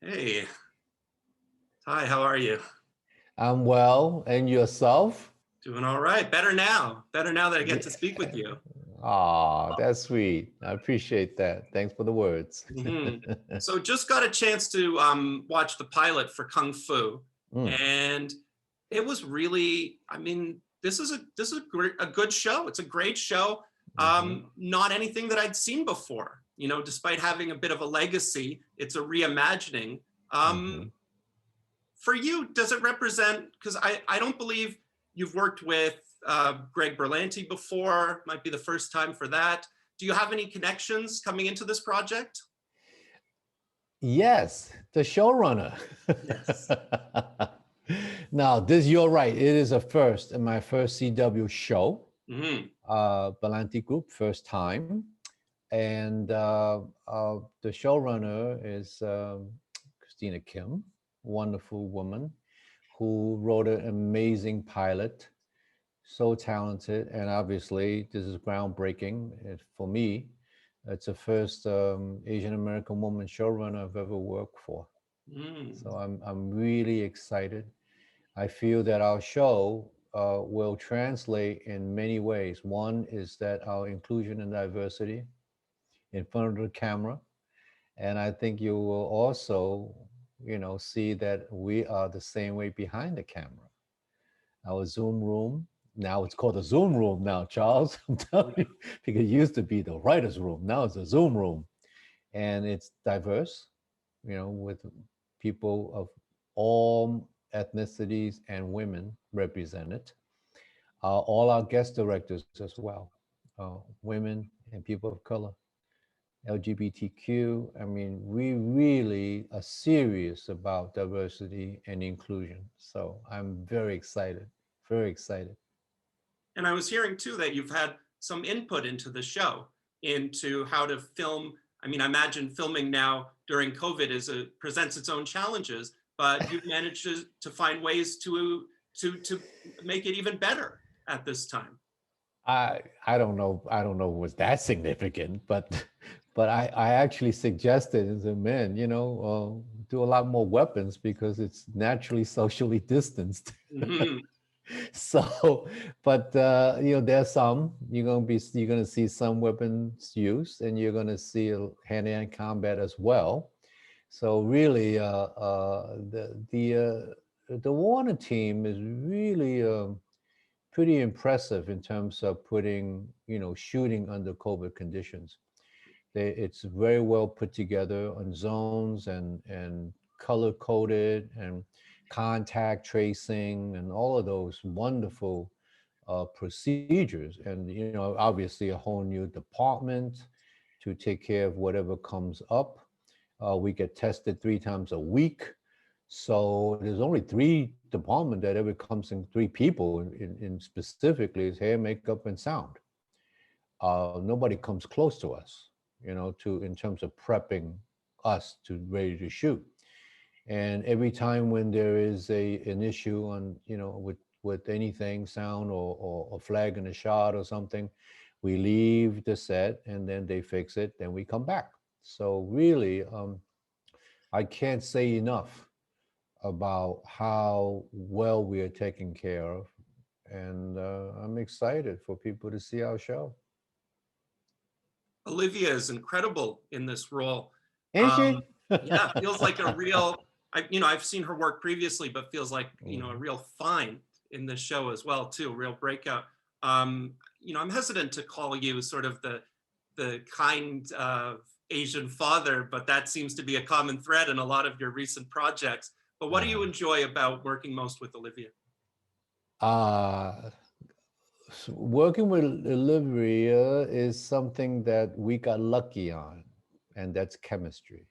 Hey, hi, how are you? I'm well, and yourself? Doing all right. Better now. Better now that I get to speak with you. Ah, that's sweet. I appreciate that. Thanks for the words. hmm So just got a chance to watch the pilot for Kung Fu, Mm, and it was really, this is a good show. It's a great show. hmm Not anything that I'd seen before. Despite having a bit of a legacy, it's a reimagining. hmm For you, does it represent, because I don't believe you've worked with Greg Berlanti before, might be the first time for that. Do you have any connections coming into this project? Yes, the showrunner. Yes. Now, this you're right. It is a first in my first CW show. Mm-hmm. Belanti Group, first time, and the showrunner is Christina Kim, wonderful woman who wrote an amazing pilot, so talented, and obviously this is groundbreaking. For me, it's the first Asian American woman showrunner I've ever worked for. Mm. So I'm really excited. I feel that our show will translate in many ways. One is that our inclusion and diversity in front of the camera, and I think you will also, see that we are the same way behind the camera. Our Zoom room. Now it's called a Zoom room now, Charles. I'm telling you, because it used to be the writer's room. Now it's a Zoom room. And it's diverse, with people of all ethnicities and women represented. All our guest directors as well, women and people of color, LGBTQ. I mean, we really are serious about diversity and inclusion. So I'm very excited, very excited. And I was hearing too that you've had some input into the show, into how to film. I imagine filming now during COVID presents its own challenges, but you've managed to find ways to make it even better at this time. I don't know was that significant, but but I actually suggested as a man, do a lot more weapons because it's naturally socially distanced. Mm-hmm. So, but there's some you're gonna see some weapons used, and you're gonna see hand-to-hand combat as well. So really, the Warner team is really pretty impressive in terms of putting, shooting under COVID conditions. It's very well put together on zones and color coded and contact tracing and all of those wonderful procedures. And, obviously a whole new department to take care of whatever comes up. We get tested 3 times a week. So there's only 3 department that ever comes in 3 people in specifically is hair, makeup, and sound. Nobody comes close to us, to in terms of prepping us to ready to shoot. And every time when there is an issue on, with anything, sound or flag in a shot or something, we leave the set and then they fix it, then we come back. So really, I can't say enough about how well we are taken care of. And I'm excited for people to see our show. Olivia is incredible in this role. Ain't Um, she? yeah, feels like a real. I've seen her work previously, but feels like a Mhm. real find in this show as well too. A real breakout. I'm hesitant to call you sort of the kind of Asian father, but that seems to be a common thread in a lot of your recent projects. But what do you Uh, enjoy about working most with Olivia? uh, Working with Olivia is something that we got lucky on, and that's chemistry.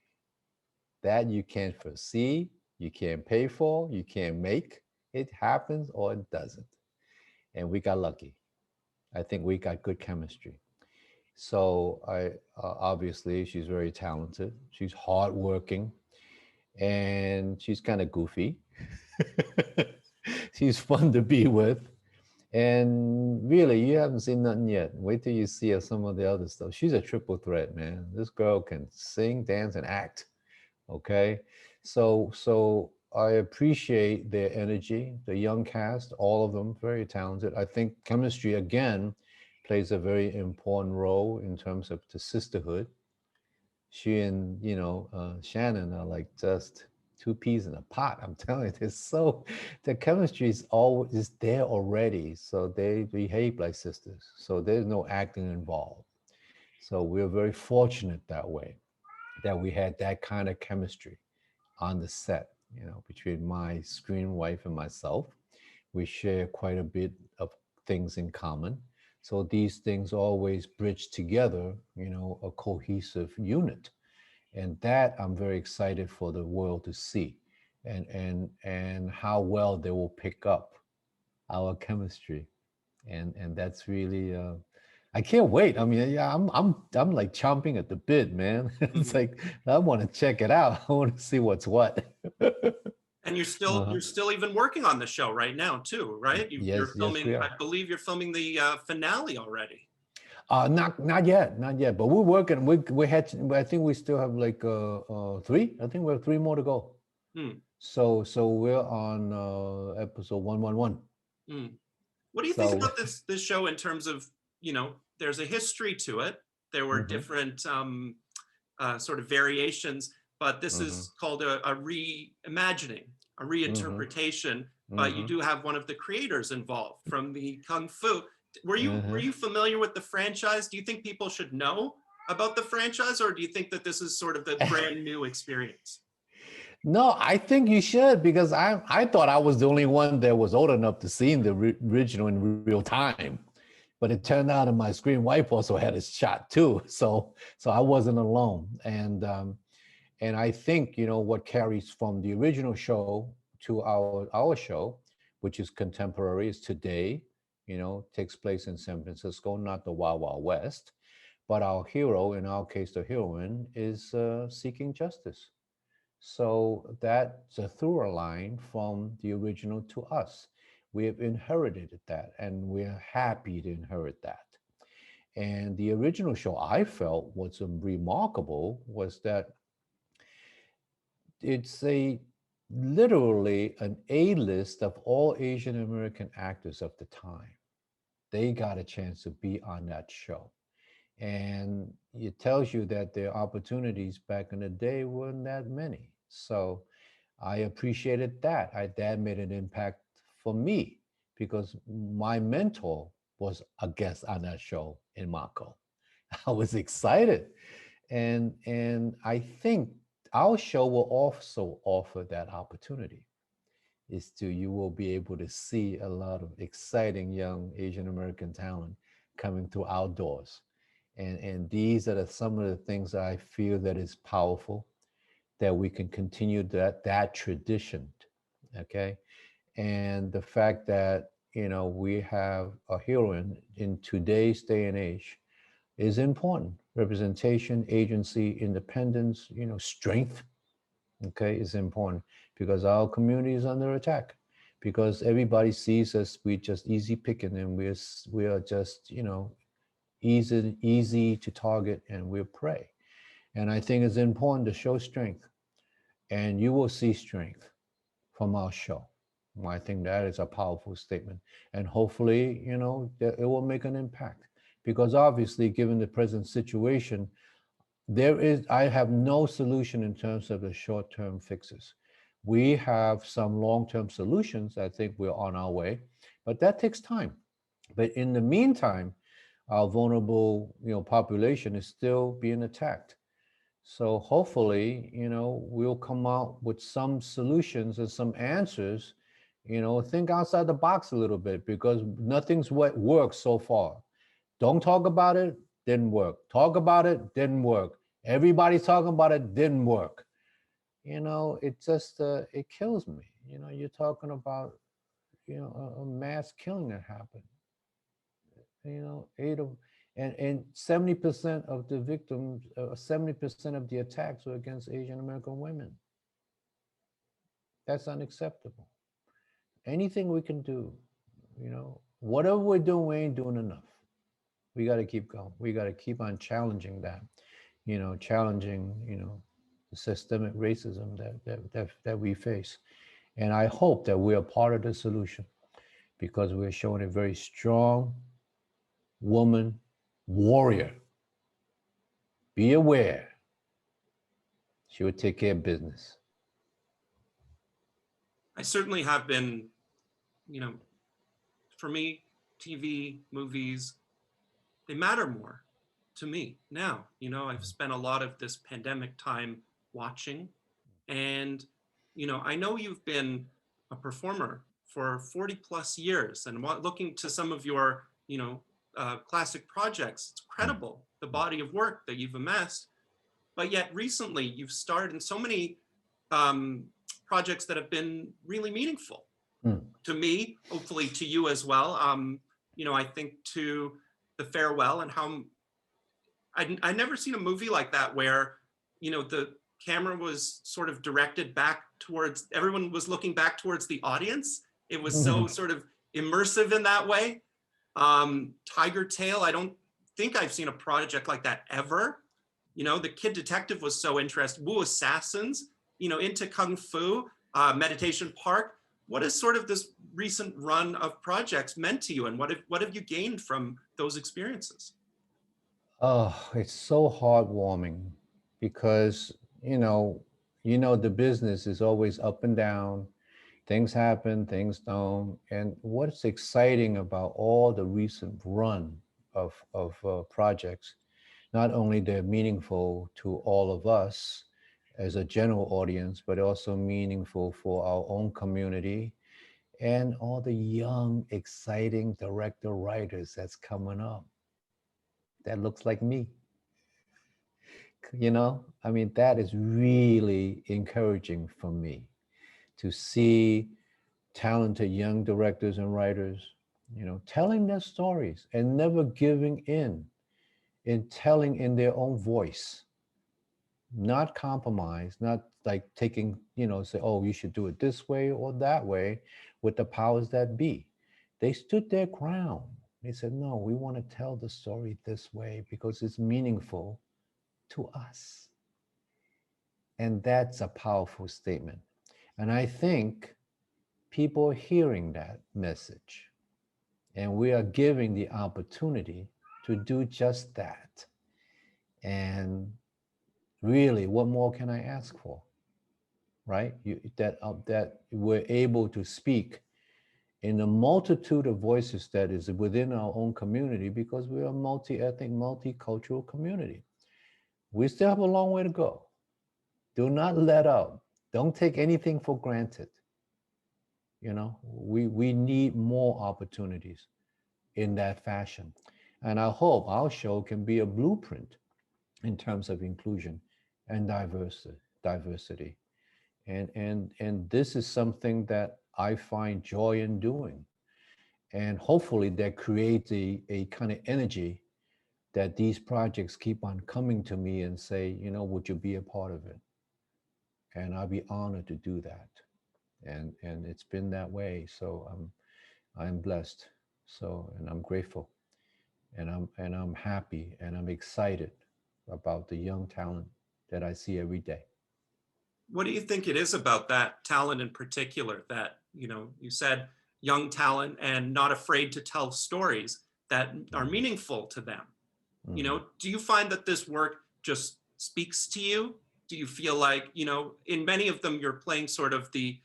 That you can't foresee, you can't pay for, you can't make. It happens or it doesn't. And we got lucky. I think we got good chemistry. So I obviously she's very talented. She's hardworking, and she's kind of goofy. She's fun to be with. And really, you haven't seen nothing yet. Wait till you see some of the other stuff. She's a triple threat, man. This girl can sing, dance, and act. Okay. So I appreciate their energy, the young cast, all of them very talented. I think chemistry again plays a very important role in terms of the sisterhood. She and Shannon are like just two peas in a pot. I'm telling you, it's so the chemistry is always there already. So they behave like sisters. So there's no acting involved. So we're very fortunate that way that we had that kind of chemistry on the set, between my screen wife and myself. We share quite a bit of things in common. So these things always bridge together, a cohesive unit. And that I'm very excited for the world to see, and how well they will pick up our chemistry. And that's really I can't wait. I mean, yeah, I'm like chomping at the bit, man. It's Mhm. like I want to check it out. I want to see what's what. And you're still Uh-huh. you're still even working on the show right now too, right? You're Yes, yes, filming. we I are. believe you're filming the finale already. Not yet, not yet. But we're working. We had. I think we still have like three. I think we have three more to go. Hmm. So we're on episode 111. Hmm. What do you think So about this show in terms of, there's a history to it. There were hmm different sort of variations, but this hmm is called a reimagining, a hmm reinterpretation. But you hmm do have one of the creators involved from the Kung Fu. Were hmm you familiar with the franchise? Do you think people should know about the franchise, or do you think that this is sort of the brand new experience? No, I think you should, because I thought I was the only one that was old enough to see the original in real time, but it turned out that my screen wife also had a shot too. So I wasn't alone, and I think what carries from the original show to our show, which is contemporary, is today. Takes place in San Francisco, not the Wild Wild West, but our hero, in our case, the heroine, is seeking justice. So that's a through line from the original to us. We have inherited that, and we're happy to inherit that. And the original show, I felt, was remarkable was that it's a literally an A list of all Asian American actors of the time. They got a chance to be on that show. And it tells you that their opportunities back in the day weren't that many. So I appreciated that. That made an impact for me because my mentor was a guest on that show in Mako. I was excited, and I think our show will also offer that opportunity. Is to you will be able to see a lot of exciting young Asian American talent coming through outdoors, and these are some of the things that I feel that is powerful, that we can continue that tradition. Okay. And the fact that we have a heroine in today's day and age is important. Representation, agency, independence, strength, okay, is important, because our community is under attack, because everybody sees us, we just easy picking, and we are just easy to target, and we're prey. And I think it's important to show strength, and you will see strength from our show. I think that is a powerful statement, and hopefully, that it will make an impact. Because obviously, given the present situation, I have no solution in terms of the short-term fixes. We have some long-term solutions. I think we're on our way, but that takes time. But in the meantime, our vulnerable, population is still being attacked. So hopefully, we'll come out with some solutions and some answers. Think outside the box a little bit, because nothing's what works so far. Don't talk about it, didn't work. Talk about it, didn't work. Everybody's talking about it, didn't work. It just it kills me. You're talking about a mass killing that happened. Eight of and 70% of the victims, 70% of the attacks were against Asian American women. That's unacceptable. Anything we can do, whatever we're doing, we ain't doing enough. We got to keep going. We got to keep on challenging that, challenging, the systemic racism that we face. And I hope that we are part of the solution because we're showing a very strong woman warrior. Be aware. She will take care of business. I certainly have been, you know, for me, TV, movies, they matter more to me now. You know, I've spent a lot of this pandemic time watching, and, you know, I know you've been a performer for 40 plus years, and looking to some of your, you know, classic projects, it's incredible, the body of work that you've amassed. But yet recently you've starred in so many projects that have been really meaningful to me, hopefully to you as well. You know, I think to The Farewell, and how I never seen a movie like that where, you know, the camera was sort of directed back towards, everyone was looking back towards the audience. It was so sort of immersive in that way. Tiger Tail, I don't think I've seen a project like that ever. You know, The Kid Detective was so interesting. Wu Assassins, you know, into Kung Fu, Meditation Park. What has sort of this recent run of projects meant to you, and what have you gained from those experiences? Oh, it's so heartwarming because, the business is always up and down. Things happen, things don't. And what's exciting about all the recent run of projects, not only they're meaningful to all of us as a general audience, but also meaningful for our own community and all the young, exciting director writers that's coming up. That looks like me. I mean, that is really encouraging for me to see talented young directors and writers, telling their stories and never giving in telling in their own voice, not compromise, not like taking, say, oh, you should do it this way or that way with the powers that be. They stood their ground. They said, no, we want to tell the story this way because it's meaningful to us. And that's a powerful statement. And I think people are hearing that message. And we are giving the opportunity to do just that. And really, what more can I ask for? Right? That we're able to speak in a multitude of voices that is within our own community because we're a multi-ethnic, multicultural community. We still have a long way to go. Do not let up. Don't take anything for granted. We need more opportunities in that fashion. And I hope our show can be a blueprint in terms of inclusion and diversity. And this is something that I find joy in doing. And hopefully that creates a kind of energy that these projects keep on coming to me and say, would you be a part of it? And I'll be honored to do that. And it's been that way. So I'm blessed. So, and I'm grateful. And I'm happy and I'm excited about the young talent that I see every day. What do you think it is about that talent in particular that, you said young talent and not afraid to tell stories that are meaningful to them? Do you find that this work just speaks to you? Do you feel like, in many of them, you're playing sort of the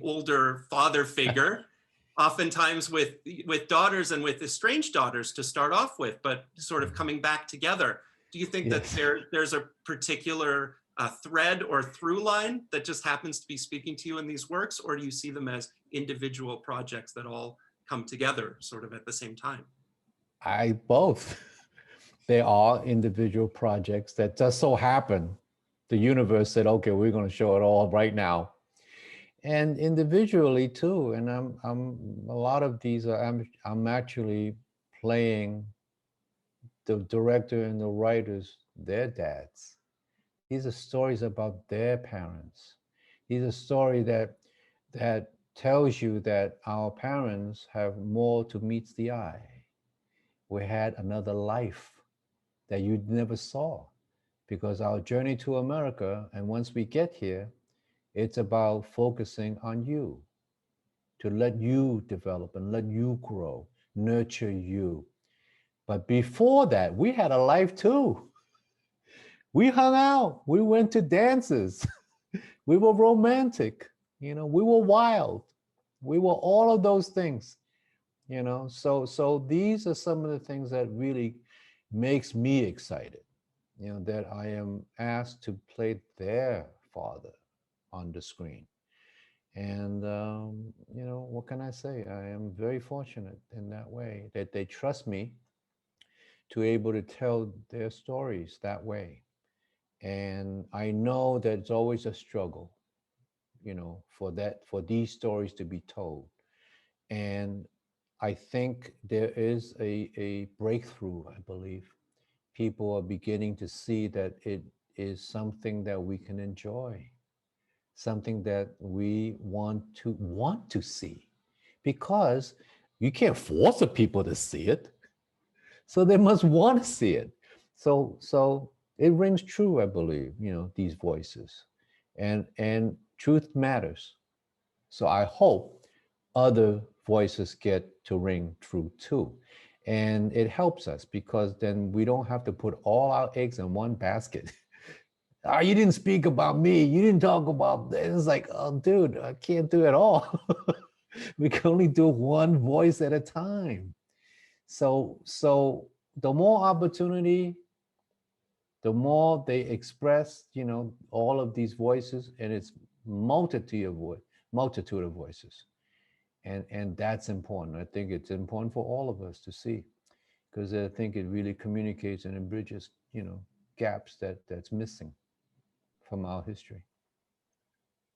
older father figure, oftentimes with daughters and with estranged daughters to start off with, but sort of coming back together. Do you think Yes. that there's a particular thread or through line that just happens to be speaking to you in these works, or do you see them as individual projects that all come together sort of at the same time? I both. They are individual projects that just so happen. The universe said, okay, we're going to show it all right now. And individually too. And I'm a lot of these are, I'm actually playing the director and the writers, their dads. These are stories about their parents. These are stories that tells you that our parents have more to meet the eye. We had another life that you never saw. because our journey to America, and once we get here, it's about focusing on you, to let you develop and let you grow, nurture you. But before that, we had a life too. We hung out, we went to dances, we were romantic, we were wild, we were all of those things, so these are some of the things that really makes me excited, that I am asked to play their father on the screen. And what can I say? I am very fortunate in that way that they trust me to able to tell their stories that way. And I know that it's always a struggle, for these stories to be told. And I think there is a breakthrough, I believe. People are beginning to see that it is something that we can enjoy, something that we want to see, because you can't force the people to see it. So they must want to see it. So it rings true, I believe, these voices. And truth matters. So I hope other voices get to ring true too. And it helps us because then we don't have to put all our eggs in one basket. Oh, you didn't speak about me. You didn't talk about this. It's like, oh, dude, I can't do it all. We can only do one voice at a time. So the more opportunity, the more they express, all of these voices, and it's multitude of voices. And that's important. I think it's important for all of us to see, because I think it really communicates and it bridges, gaps that's missing from our history.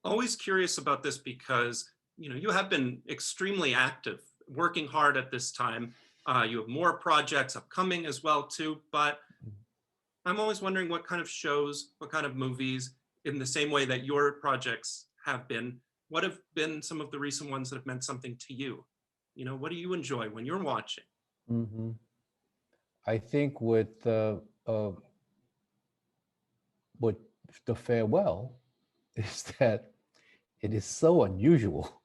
Always curious about this because you have been extremely active, working hard at this time. You have more projects upcoming as well too, but I'm always wondering what kind of shows, what kind of movies, in the same way that your projects have been, what have been some of the recent ones that have meant something to you? What do you enjoy when you're watching? Mm-hmm. I think with the farewell is that it is so unusual,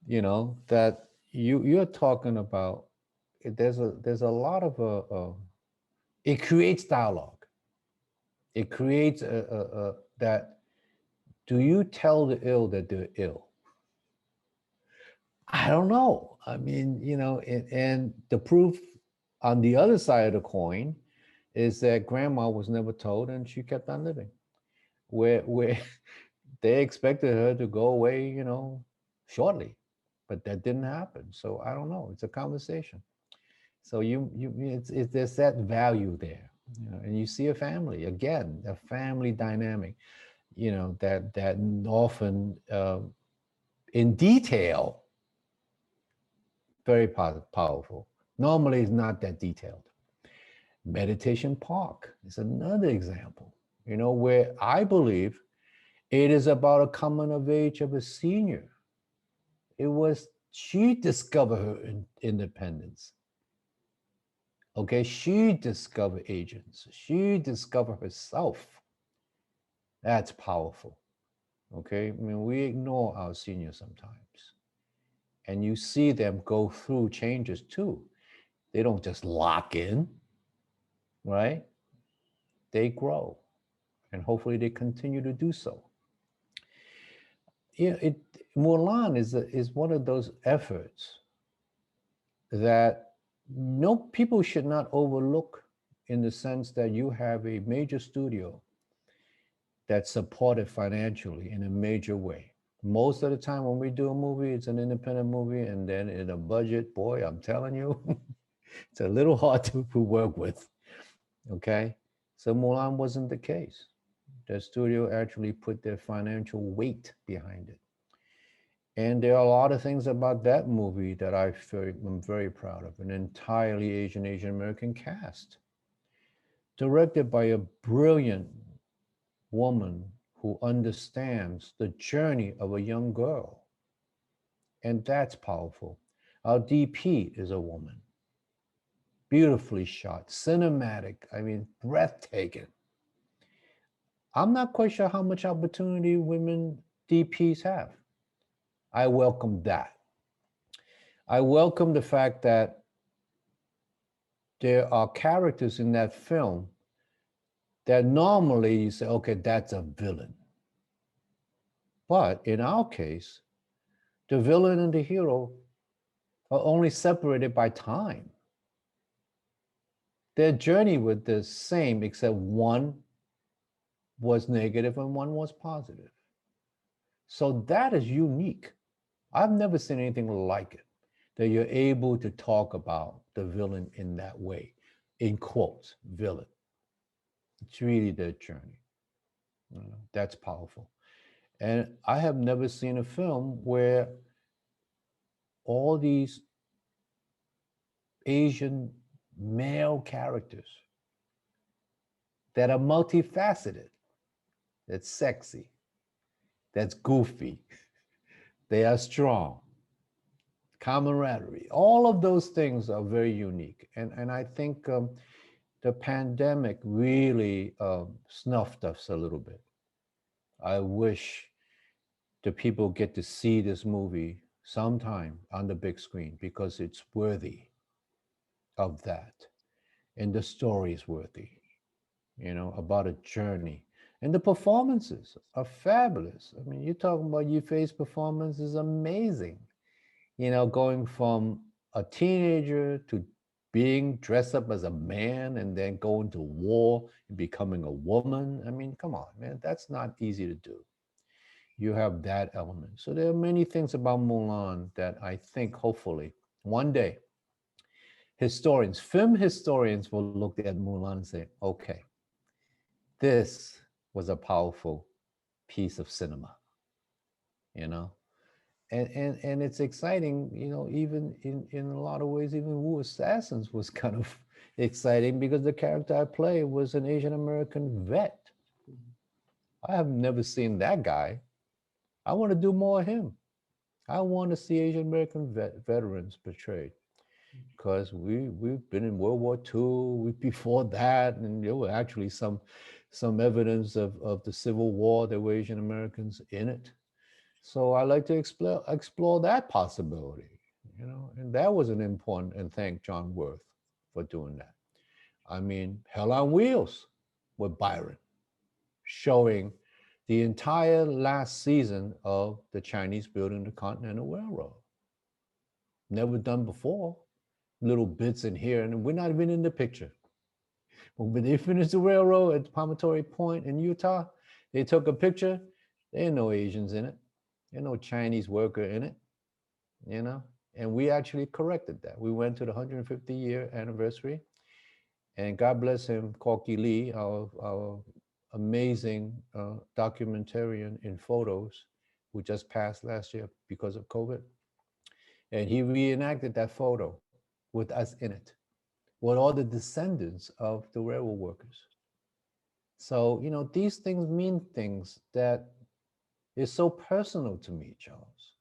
that you're talking about. There's a lot of it creates dialogue. It creates that. Do you tell the ill that they're ill? I don't know. I mean, and the proof on the other side of the coin is that grandma was never told and she kept on living. Where they expected her to go away, shortly, but that didn't happen. So I don't know. It's a conversation. So it's there's that value there, and you see a family again, a family dynamic, that often in detail, very powerful. Normally, it's not that detailed. Meditation Park is another example, where I believe it is about a coming of age of a senior. She discovered her independence. Okay, she discovered agents. She discovered herself. That's powerful. Okay, I mean, we ignore our seniors sometimes. And you see them go through changes too. They don't just lock in, right? They grow. And hopefully they continue to do so. Mulan is one of those efforts that no people should not overlook, in the sense that you have a major studio that's supported financially in a major way. Most of the time when we do a movie, it's an independent movie, and then in a budget, boy, I'm telling you, it's a little hard to work with. Okay, so Mulan wasn't the case. The studio actually put their financial weight behind it. And there are a lot of things about that movie that I'm very proud of. An entirely Asian American cast, directed by a brilliant woman who understands the journey of a young girl. And that's powerful. Our DP is a woman. Beautifully shot, cinematic, I mean, breathtaking. I'm not quite sure how much opportunity women DPs have. I welcome that. I welcome the fact that there are characters in that film that normally you say, okay, that's a villain. But in our case, the villain and the hero are only separated by time. Their journey was the same, except one was negative and one was positive. So that is unique. I've never seen anything like it, that you're able to talk about the villain in that way, in quotes, villain. It's really their journey. That's powerful. And I have never seen a film where all these Asian male characters that are multifaceted, that's sexy, that's goofy, they are strong, camaraderie, all of those things are very unique. And I think the pandemic really snuffed us a little bit. I wish the people get to see this movie sometime on the big screen because it's worthy of that. And the story is worthy, about a journey. And the performances are fabulous. I mean, you're talking about Yufei's performance is amazing. Going from a teenager to being dressed up as a man and then going to war and becoming a woman. I mean, come on, man, that's not easy to do. You have that element. So there are many things about Mulan that I think hopefully one day film historians will look at Mulan and say, okay, this was a powerful piece of cinema, you know? And it's exciting, even in a lot of ways, even Wu Assassins was kind of exciting because the character I play was an Asian American vet. I have never seen that guy. I want to do more of him. I want to see Asian American veterans portrayed because we've been in World War II, before that, and there were actually some evidence of the Civil War. There were Asian Americans in it. So I like to explore that possibility, and that was an important, and thank John Worth for doing that. I mean, Hell on Wheels with Byron, showing the entire last season of the Chinese building the Continental Railroad. Never done before. Little bits in here, and we're not even in the picture. When they finished the railroad at Promontory Point in Utah, they took a picture. There ain't no Asians in it. There ain't no Chinese worker in it, And we actually corrected that. We went to the 150-year anniversary, and God bless him, Corky Lee, our amazing documentarian in photos, who just passed last year because of COVID. And he reenacted that photo with us in it, with all the descendants of the railroad workers. So, these things mean things that is so personal to me, Charles.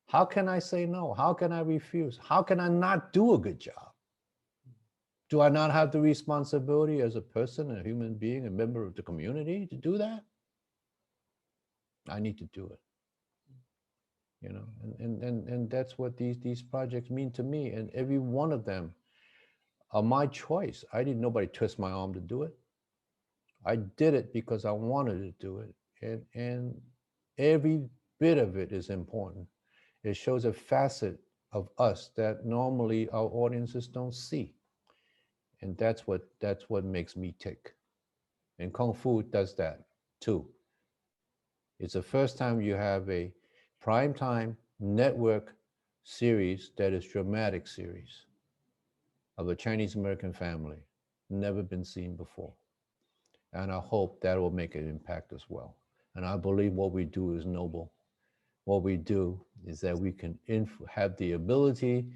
How can I say no? How can I refuse? How can I not do a good job? Do I not have the responsibility as a person, a human being, a member of the community to do that? I need to do it. And that's what these projects mean to me. And every one of them are my choice. I didn't nobody twist my arm to do it. I did it because I wanted to do it. And every bit of it is important. It shows a facet of us that normally our audiences don't see. And that's what makes me tick. And Kung Fu does that too. It's the first time you have a primetime network series that is dramatic series of a Chinese American family, never been seen before. And I hope that will make an impact as well. And I believe what we do is noble. What we do is that we can have the ability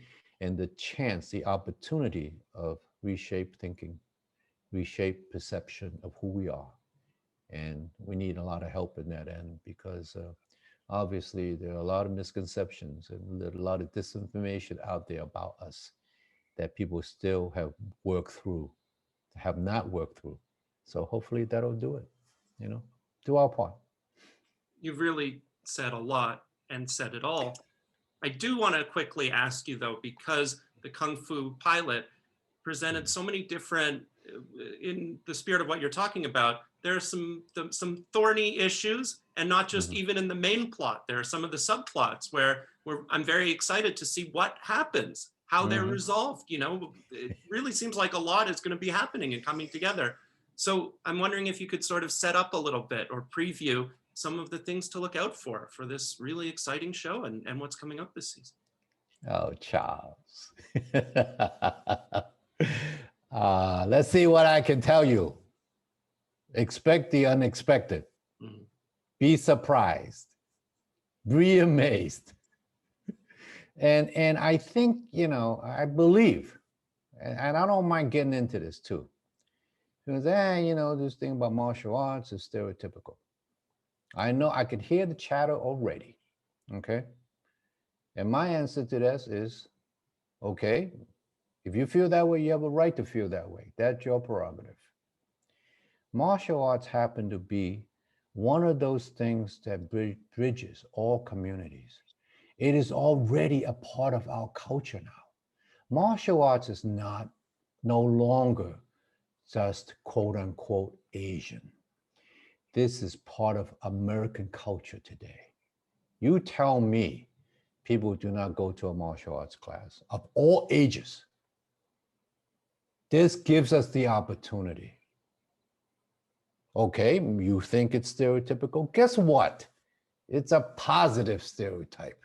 and the chance, the opportunity of reshape thinking, reshape perception of who we are. And we need a lot of help in that end because obviously there are a lot of misconceptions and a lot of disinformation out there about us that people still have not worked through. So hopefully that'll do it. do our part. You've really said a lot and said it all. I do want to quickly ask you though, because the Kung Fu pilot presented so many different, in the spirit of what you're talking about, there are some thorny issues, and not just even in the main plot. There are some of the subplots where I'm very excited to see what happens, how they're resolved. It really seems like a lot is going to be happening and coming together. So I'm wondering if you could sort of set up a little bit or preview some of the things to look out for this really exciting show and what's coming up this season. Oh, Charles. Let's see what I can tell you. Expect the unexpected. Be surprised. Be amazed. And I think, I believe, and I don't mind getting into this too. Because, this thing about martial arts is stereotypical. I know I could hear the chatter already. Okay. And my answer to this is, okay, if you feel that way, you have a right to feel that way. That's your prerogative. Martial arts happen to be one of those things that bridges all communities. It is already a part of our culture now. Martial arts is no longer just quote unquote Asian. This is part of American culture today. You tell me people do not go to a martial arts class of all ages. This gives us the opportunity. Okay, you think it's stereotypical? Guess what? It's a positive stereotype.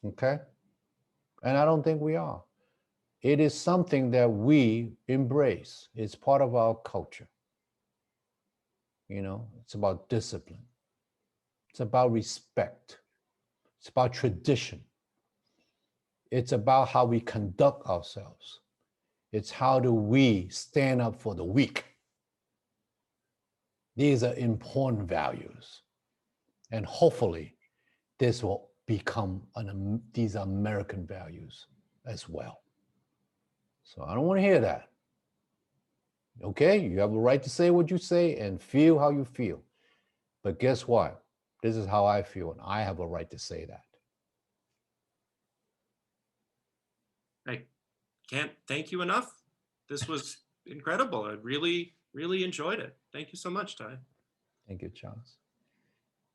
Okay? And I don't think we are. It is something that we embrace. It's part of our culture. It's about discipline. It's about respect. It's about tradition. It's about how we conduct ourselves. It's how do we stand up for the weak. These are important values. And hopefully this will become these are American values as well. So I don't want to hear that. Okay, you have a right to say what you say and feel how you feel. But guess what? This is how I feel, and I have a right to say that. I can't thank you enough. This was incredible. I really, really enjoyed it. Thank you so much, Ty. Thank you, Charles.